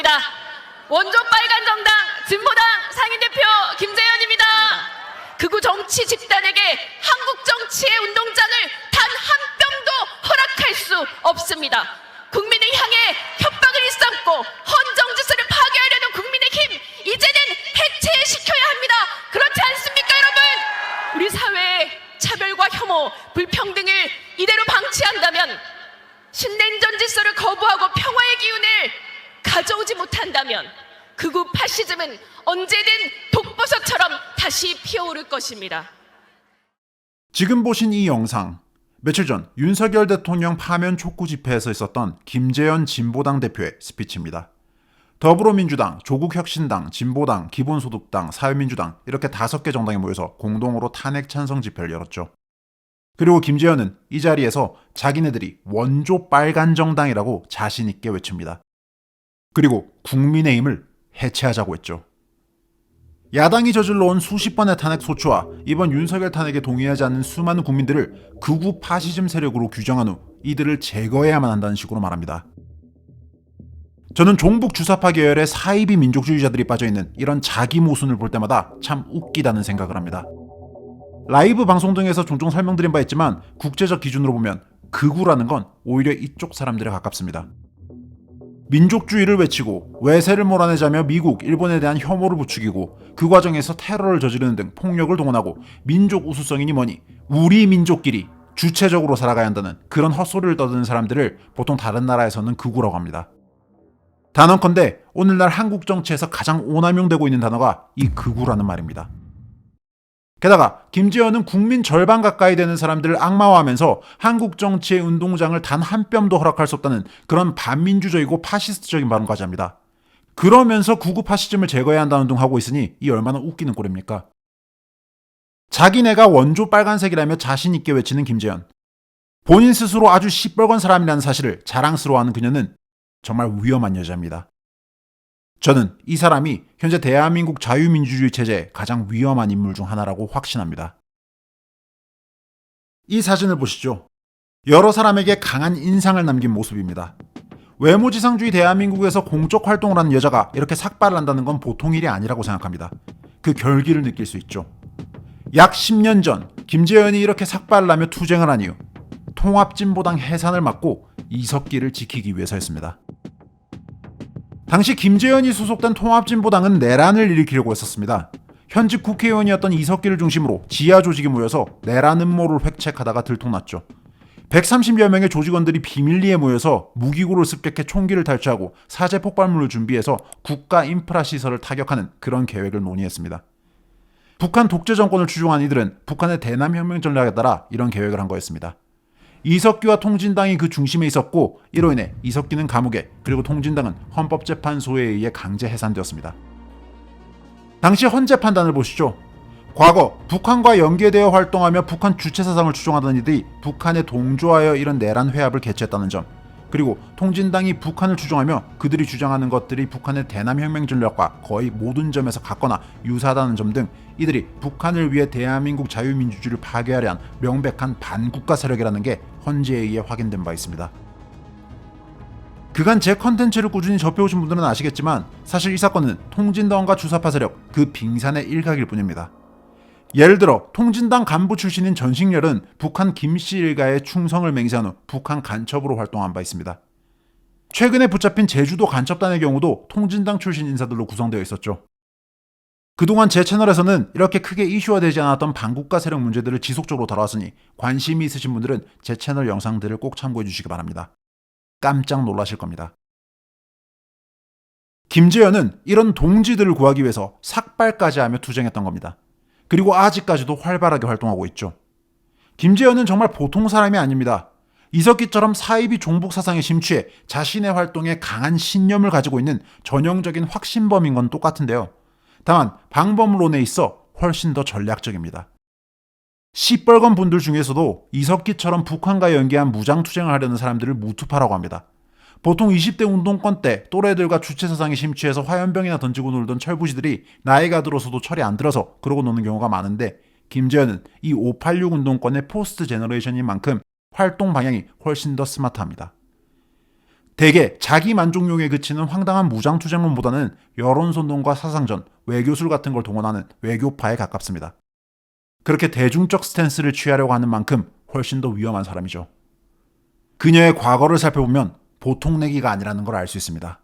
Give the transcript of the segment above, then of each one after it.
반갑습니다. 원조 빨간 정당 진보당 상임대표 김재현입니다. 극우 정치 집단에게 한국 정치의 운동장을 단 한 뼘도 허락할 수 없습니다. 국민을 향해 협박을 일삼고 헌정 질서를 파괴하려는 국민의힘, 이제는 해체시켜야 합니다. 그렇지 않습니까, 여러분? 우리 사회의 차별과 혐오, 불평등을 이대로 방치한다면, 신냉전 질서를 거부하고 평화의 기운을 가져오지 못한다면 극우 파시즘은 언제든 독버섯처럼 다시 피어오를 것입니다. 지금 보신 이 영상, 며칠 전 윤석열 대통령 파면 촉구 집회에서 있었던 김재현 진보당 대표의 스피치입니다. 더불어민주당, 조국혁신당, 진보당, 기본소득당, 사회민주당 이렇게 5개 정당이 모여서 공동으로 탄핵 찬성 집회를 열었죠. 그리고 김재현은 이 자리에서 자기네들이 원조 빨간 정당이라고 자신 있게 외칩니다. 그리고 국민의힘을 해체하자고 했죠. 야당이 저질러온 수십 번의 탄핵 소추와 이번 윤석열 탄핵에 동의하지 않는 수많은 국민들을 극우 파시즘 세력으로 규정한 후 이들을 제거해야만 한다는 식으로 말합니다. 저는 종북 주사파 계열의 사이비 민족주의자들이 빠져있는 이런 자기 모순을 볼 때마다 참 웃기다는 생각을 합니다. 라이브 방송 등에서 종종 설명드린 바 있지만 국제적 기준으로 보면 극우라는 건 오히려 이쪽 사람들에 가깝습니다. 민족주의를 외치고 외세를 몰아내자며 미국, 일본에 대한 혐오를 부추기고 그 과정에서 테러를 저지르는 등 폭력을 동원하고 민족 우수성이니 뭐니 우리 민족끼리 주체적으로 살아가야 한다는 그런 헛소리를 떠드는 사람들을 보통 다른 나라에서는 극우라고 합니다. 단언컨대 오늘날 한국 정치에서 가장 오남용되고 있는 단어가 이 극우라는 말입니다. 게다가 김재현은 국민 절반 가까이 되는 사람들을 악마화하면서 한국 정치의 운동장을 단 한 뼘도 허락할 수 없다는 그런 반민주적이고 파시스트적인 발언까지 합니다. 그러면서 극우 파시즘을 제거해야 한다는 운동하고 있으니 이 얼마나 웃기는 꼴입니까? 자기네가 원조 빨간색이라며 자신 있게 외치는 김재현. 본인 스스로 아주 시뻘건 사람이라는 사실을 자랑스러워하는 그녀는 정말 위험한 여자입니다. 저는 이 사람이 현재 대한민국 자유민주주의 체제의 가장 위험한 인물 중 하나라고 확신합니다. 이 사진을 보시죠. 여러 사람에게 강한 인상을 남긴 모습입니다. 외모지상주의 대한민국에서 공적 활동을 하는 여자가 이렇게 삭발을 한다는 건 보통 일이 아니라고 생각합니다. 그 결기를 느낄 수 있죠. 약 10년 전 김재현이 이렇게 삭발을 하며 투쟁을 한 이유, 통합진보당 해산을 막고 이석기를 지키기 위해서였습니다. 당시 김재현이 소속된 통합진보당은 내란을 일으키려고 했었습니다. 현직 국회의원이었던 이석기를 중심으로 지하 조직이 모여서 내란 음모를 획책하다가 들통났죠. 130여 명의 조직원들이 비밀리에 모여서 무기고를 습격해 총기를 탈취하고 사제 폭발물을 준비해서 국가 인프라 시설을 타격하는 그런 계획을 논의했습니다. 북한 독재 정권을 추종한 이들은 북한의 대남혁명 전략에 따라 이런 계획을 한 거였습니다. 이석기와 통진당이 그 중심에 있었고 이로 인해 이석기는 감옥에, 그리고 통진당은 헌법재판소에 의해 강제 해산되었습니다. 당시 헌재 판단을 보시죠. 과거 북한과 연계되어 활동하며 북한 주체사상을 추종하던 이들이 북한에 동조하여 이런 내란 회합을 개최했다는 점, 그리고 통진당이 북한을 추종하며 그들이 주장하는 것들이 북한의 대남혁명 전략과 거의 모든 점에서 같거나 유사하다는 점 등 이들이 북한을 위해 대한민국 자유민주주의를 파괴하려 한 명백한 반국가 세력이라는 게 헌재에 의해 확인된 바 있습니다. 그간 제 컨텐츠를 꾸준히 접해오신 분들은 아시겠지만 사실 이 사건은 통진당과 주사파 세력 그 빙산의 일각일 뿐입니다. 예를 들어 통진당 간부 출신인 전식렬은 북한 김씨 일가의 충성을 맹세한 후 북한 간첩으로 활동한 바 있습니다. 최근에 붙잡힌 제주도 간첩단의 경우도 통진당 출신 인사들로 구성되어 있었죠. 그동안 제 채널에서는 이렇게 크게 이슈화되지 않았던 반국가 세력 문제들을 지속적으로 다뤄왔으니 관심이 있으신 분들은 제 채널 영상들을 꼭 참고해 주시기 바랍니다. 깜짝 놀라실 겁니다. 김재현은 이런 동지들을 구하기 위해서 삭발까지 하며 투쟁했던 겁니다. 그리고 아직까지도 활발하게 활동하고 있죠. 김재현은 정말 보통 사람이 아닙니다. 이석기처럼 사이비 종북 사상에 심취해 자신의 활동에 강한 신념을 가지고 있는 전형적인 확신범인 건 똑같은데요. 다만 방법론에 있어 훨씬 더 전략적입니다. 시뻘건 분들 중에서도 이석기처럼 북한과 연계한 무장투쟁을 하려는 사람들을 무투파라고 합니다. 보통 20대 운동권 때 또래들과 주체사상에 심취해서 화염병이나 던지고 놀던 철부지들이 나이가 들어서도 철이 안 들어서 그러고 노는 경우가 많은데, 김재현은 이 586 운동권의 포스트 제너레이션인 만큼 활동 방향이 훨씬 더 스마트합니다. 대개 자기 만족용에 그치는 황당한 무장투쟁론보다는 여론선동과 사상전, 외교술 같은 걸 동원하는 외교파에 가깝습니다. 그렇게 대중적 스탠스를 취하려고 하는 만큼 훨씬 더 위험한 사람이죠. 그녀의 과거를 살펴보면 보통 내기가 아니라는 걸 알 수 있습니다.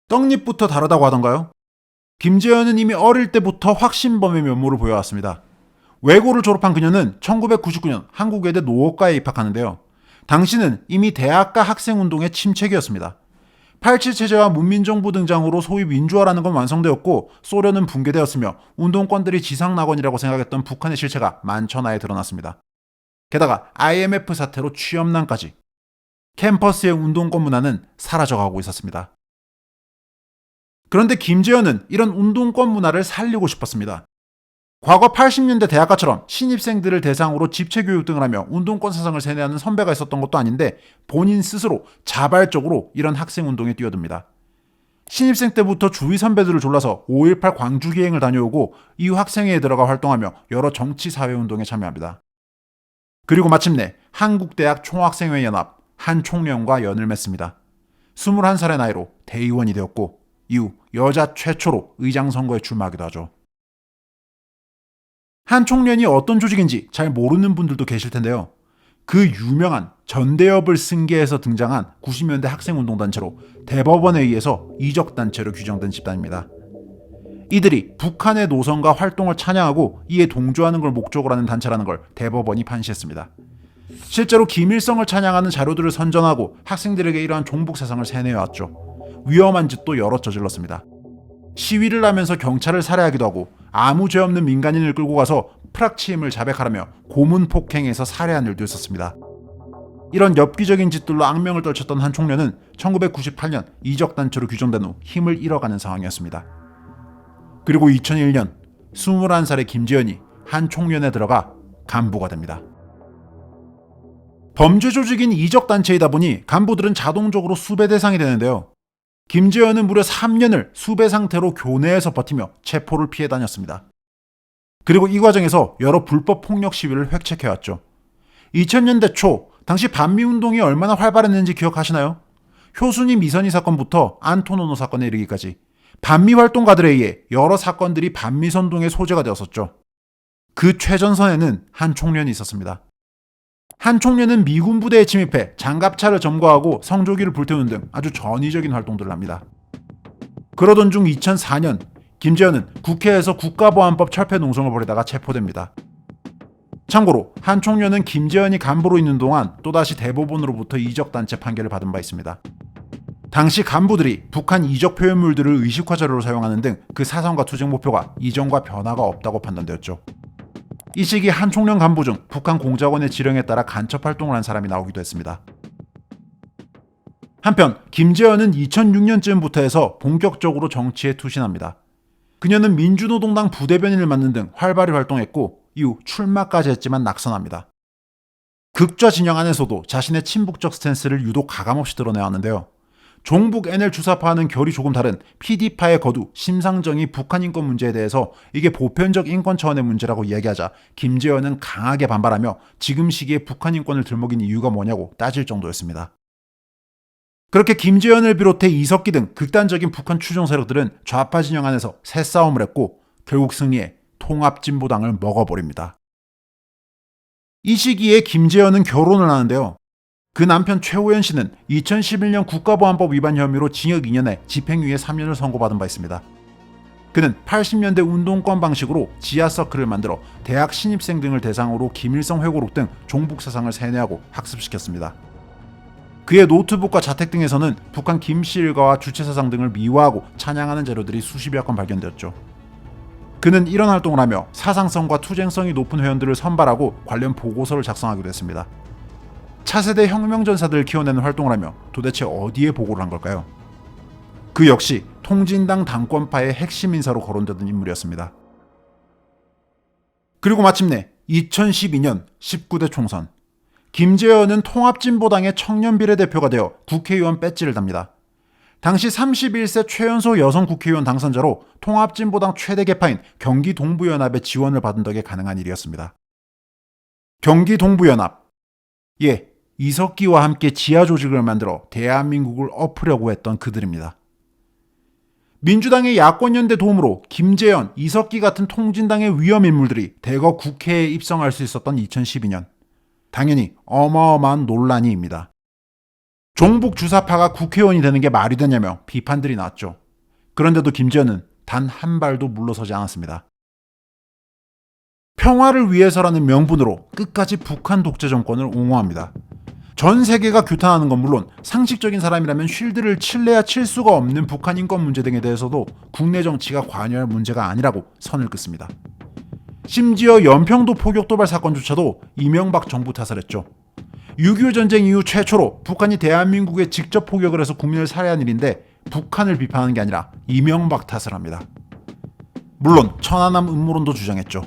떡잎부터 다르다고 하던가요? 김재현은 이미 어릴 때부터 확신범의 면모를 보여왔습니다. 외고를 졸업한 그녀는 1999년 한국외대 노업과에 입학하는데요. 당시는 이미 대학가 학생운동의 침체기였습니다. 87 체제와 문민정부 등장으로 소위 민주화라는 건 완성되었고 소련은 붕괴되었으며 운동권들이 지상낙원이라고 생각했던 북한의 실체가 만천하에 드러났습니다. 게다가 IMF 사태로 취업난까지. 캠퍼스의 운동권 문화는 사라져가고 있었습니다. 그런데 김재현은 이런 운동권 문화를 살리고 싶었습니다. 과거 80년대 대학가처럼 신입생들을 대상으로 집체교육 등을 하며 운동권 사상을 세뇌하는 선배가 있었던 것도 아닌데 본인 스스로 자발적으로 이런 학생운동에 뛰어듭니다. 신입생 때부터 주위 선배들을 졸라서 5.18 광주기행을 다녀오고 이후 학생회에 들어가 활동하며 여러 정치사회운동에 참여합니다. 그리고 마침내 한국대학 총학생회연합 한총련과 연을 맺습니다. 21살의 나이로 대의원이 되었고 이후 여자 최초로 의장 선거에 출마하기도 하죠. 한총련이 어떤 조직인지 잘 모르는 분들도 계실 텐데요. 그 유명한 전대협을 승계해서 등장한 90년대 학생운동단체로 대법원에 의해서 이적단체로 규정된 집단입니다. 이들이 북한의 노선과 활동을 찬양하고 이에 동조하는 걸 목적으로 하는 단체라는 걸 대법원이 판시했습니다. 실제로 김일성을 찬양하는 자료들을 선전하고 학생들에게 이러한 종북 사상을 세뇌해왔죠. 위험한 짓도 여러 저질렀습니다. 시위를 하면서 경찰을 살해하기도 하고 아무 죄 없는 민간인을 끌고 가서 프락치임을 자백하라며 고문 폭행해서 살해한 일도 있었습니다. 이런 엽기적인 짓들로 악명을 떨쳤던 한 총련은 1998년 이적단체로 규정된 후 힘을 잃어가는 상황이었습니다. 그리고 2001년 21살의 김재현이 한 총련에 들어가 간부가 됩니다. 범죄 조직인 이적단체이다 보니 간부들은 자동적으로 수배 대상이 되는데요. 김재현은 무려 3년을 수배 상태로 교내에서 버티며 체포를 피해 다녔습니다. 그리고 이 과정에서 여러 불법 폭력 시위를 획책해왔죠. 2000년대 초 당시 반미운동이 얼마나 활발했는지 기억하시나요? 효순이 미선희 사건부터 안토노노 사건에 이르기까지 반미 활동가들에 의해 여러 사건들이 반미선동의 소재가 되었었죠. 그 최전선에는 한 총련이 있었습니다. 한 총련은 미군 부대에 침입해 장갑차를 점거하고 성조기를 불태우는 등 아주 전위적인 활동들을 합니다. 그러던 중 2004년 김재현은 국회에서 국가보안법 철폐 농성을 벌이다가 체포됩니다. 참고로 한 총련은 김재현이 간부로 있는 동안 또다시 대법원으로부터 이적단체 판결을 받은 바 있습니다. 당시 간부들이 북한 이적 표현물들을 의식화 자료로 사용하는 등 그 사상과 투쟁 목표가 이전과 변화가 없다고 판단되었죠. 이 시기 한 총련 간부 중 북한 공작원의 지령에 따라 간첩 활동을 한 사람이 나오기도 했습니다. 한편 김재현은 2006년쯤부터 해서 본격적으로 정치에 투신합니다. 그녀는 민주노동당 부대변인을 맡는 등 활발히 활동했고 이후 출마까지 했지만 낙선합니다. 극좌 진영 안에서도 자신의 친북적 스탠스를 유독 가감없이 드러내왔는데요. 종북 NL 주사파와는 결이 조금 다른 PD파의 거두 심상정이 북한 인권 문제에 대해서 이게 보편적 인권 차원의 문제라고 이야기하자 김재현은 강하게 반발하며 지금 시기에 북한 인권을 들먹인 이유가 뭐냐고 따질 정도였습니다. 그렇게 김재현을 비롯해 이석기 등 극단적인 북한 추종 세력들은 좌파 진영 안에서 새싸움을 했고 결국 승리해 통합진보당을 먹어버립니다. 이 시기에 김재현은 결혼을 하는데요. 그 남편 최호연 씨는 2011년 국가보안법 위반 혐의로 징역 2년에 집행유예 3년을 선고받은 바 있습니다. 그는 80년대 운동권 방식으로 지하서클을 만들어 대학 신입생 등을 대상으로 김일성 회고록 등 종북 사상을 세뇌하고 학습시켰습니다. 그의 노트북과 자택 등에서는 북한 김씨 일가와 주체사상 등을 미화하고 찬양하는 자료들이 수십여 건 발견되었죠. 그는 이런 활동을 하며 사상성과 투쟁성이 높은 회원들을 선발하고 관련 보고서를 작성하기도 했습니다. 차세대 혁명전사들을 키워내는 활동을 하며 도대체 어디에 보고를 한 걸까요? 그 역시 통진당 당권파의 핵심 인사로 거론되던 인물이었습니다. 그리고 마침내 2012년 19대 총선, 김재현은 통합진보당의 청년 비례대표가 되어 국회의원 배지를 답니다. 당시 31세 최연소 여성 국회의원 당선자로 통합진보당 최대 계파인 경기동부연합의 지원을 받은 덕에 가능한 일이었습니다. 경기 동부연합. 예, 이석기와 함께 지하 조직을 만들어 대한민국을 엎으려고 했던 그들입니다. 민주당의 야권연대 도움으로 김재현, 이석기 같은 통진당의 위험 인물들이 대거 국회에 입성할 수 있었던 2012년. 당연히 어마어마한 논란이입니다. 종북 주사파가 국회의원이 되는 게 말이 되냐며 비판들이 나왔죠. 그런데도 김재현은 단 한 발도 물러서지 않았습니다. 평화를 위해서라는 명분으로 끝까지 북한 독재 정권을 옹호합니다. 전 세계가 규탄하는 건 물론 상식적인 사람이라면 쉴드를 칠래야 칠 수가 없는 북한 인권 문제 등에 대해서도 국내 정치가 관여할 문제가 아니라고 선을 긋습니다. 심지어 연평도 포격 도발 사건조차도 이명박 정부 탓을 했죠. 6.25 전쟁 이후 최초로 북한이 대한민국에 직접 포격을 해서 국민을 살해한 일인데 북한을 비판하는 게 아니라 이명박 탓을 합니다. 물론 천안함 음모론도 주장했죠.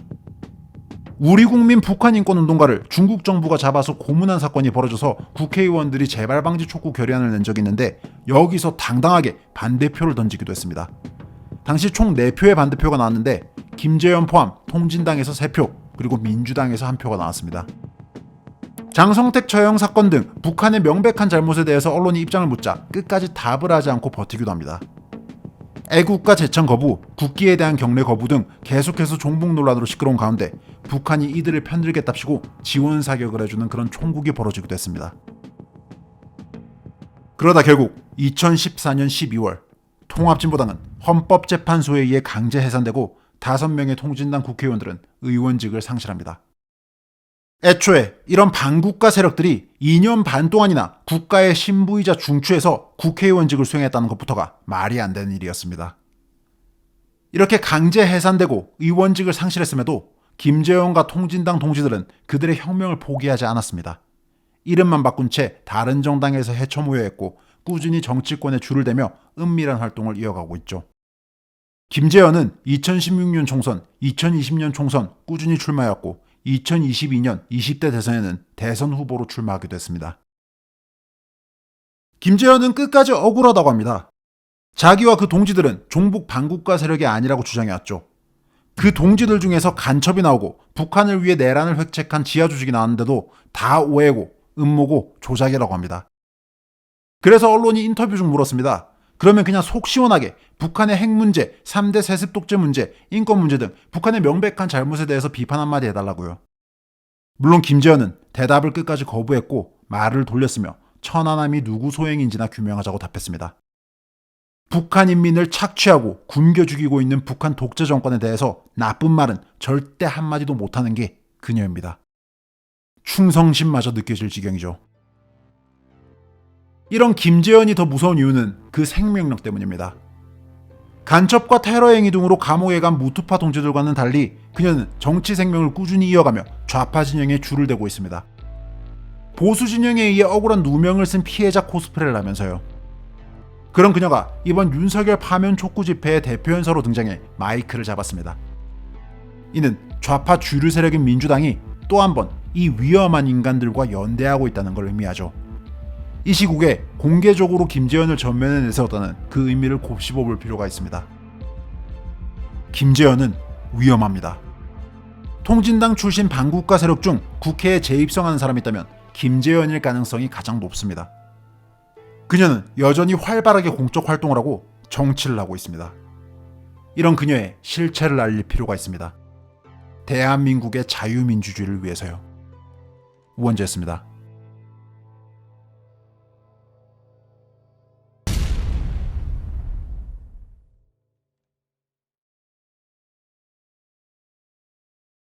우리 국민 북한 인권운동가를 중국 정부가 잡아서 고문한 사건이 벌어져서 국회의원들이 재발방지 촉구 결의안을 낸 적이 있는데 여기서 당당하게 반대표를 던지기도 했습니다. 당시 총 4표의 반대표가 나왔는데 김재현 포함 통진당에서 3표 그리고 민주당에서 1표가 나왔습니다. 장성택 처형 사건 등 북한의 명백한 잘못에 대해서 언론이 입장을 묻자 끝까지 답을 하지 않고 버티기도 합니다. 애국가 제창 거부, 국기에 대한 경례 거부 등 계속해서 종북 논란으로 시끄러운 가운데 북한이 이들을 편들겠답시고 지원 사격을 해주는 그런 총국이 벌어지기도 했습니다. 그러다 결국 2014년 12월 통합진보당은 헌법재판소에 의해 강제 해산되고 5명의 통진당 국회의원들은 의원직을 상실합니다. 애초에 이런 반국가 세력들이 2년 반 동안이나 국가의 신부이자 중추에서 국회의원직을 수행했다는 것부터가 말이 안 되는 일이었습니다. 이렇게 강제 해산되고 의원직을 상실했음에도 김재현과 통진당 동지들은 그들의 혁명을 포기하지 않았습니다. 이름만 바꾼 채 다른 정당에서 해쳐 모여했고 꾸준히 정치권에 줄을 대며 은밀한 활동을 이어가고 있죠. 김재현은 2016년 총선, 2020년 총선 꾸준히 출마했고 2022년 20대 대선에는 대선 후보로 출마하게 됐습니다. 김재현은 끝까지 억울하다고 합니다. 자기와 그 동지들은 종북 반국가 세력이 아니라고 주장해왔죠. 그 동지들 중에서 간첩이 나오고 북한을 위해 내란을 획책한 지하 조직이 나왔는데도 다 오해고 음모고 조작이라고 합니다. 그래서 언론이 인터뷰 중 물었습니다. 그러면 그냥 속 시원하게 북한의 핵 문제, 3대 세습 독재 문제, 인권 문제 등 북한의 명백한 잘못에 대해서 비판 한마디 해달라고요. 물론 김재현은 대답을 끝까지 거부했고 말을 돌렸으며 천안함이 누구 소행인지나 규명하자고 답했습니다. 북한 인민을 착취하고 굶겨 죽이고 있는 북한 독재 정권에 대해서 나쁜 말은 절대 한마디도 못하는 게 그녀입니다. 충성심마저 느껴질 지경이죠. 이런 김재현이 더 무서운 이유는 그 생명력 때문입니다. 간첩과 테러 행위 등으로 감옥에 간 무투파 동지들과는 달리 그녀는 정치 생명을 꾸준히 이어가며 좌파 진영에 줄을 대고 있습니다. 보수 진영에 의해 억울한 누명을 쓴 피해자 코스프레를 하면서요. 그런 그녀가 이번 윤석열 파면 촉구 집회의 대표 연사로 등장해 마이크를 잡았습니다. 이는 좌파 주류 세력인 민주당이 또 한 번 이 위험한 인간들과 연대하고 있다는 걸 의미하죠. 이 시국에 공개적으로 김재현을 전면에 내세웠다는 그 의미를 곱씹어 볼 필요가 있습니다. 김재현은 위험합니다. 통진당 출신 반국가 세력 중 국회에 재입성하는 사람이 있다면 김재현일 가능성이 가장 높습니다. 그녀는 여전히 활발하게 공적 활동을 하고 정치를 하고 있습니다. 이런 그녀의 실체를 알릴 필요가 있습니다. 대한민국의 자유민주주의를 위해서요. 우원재였습니다.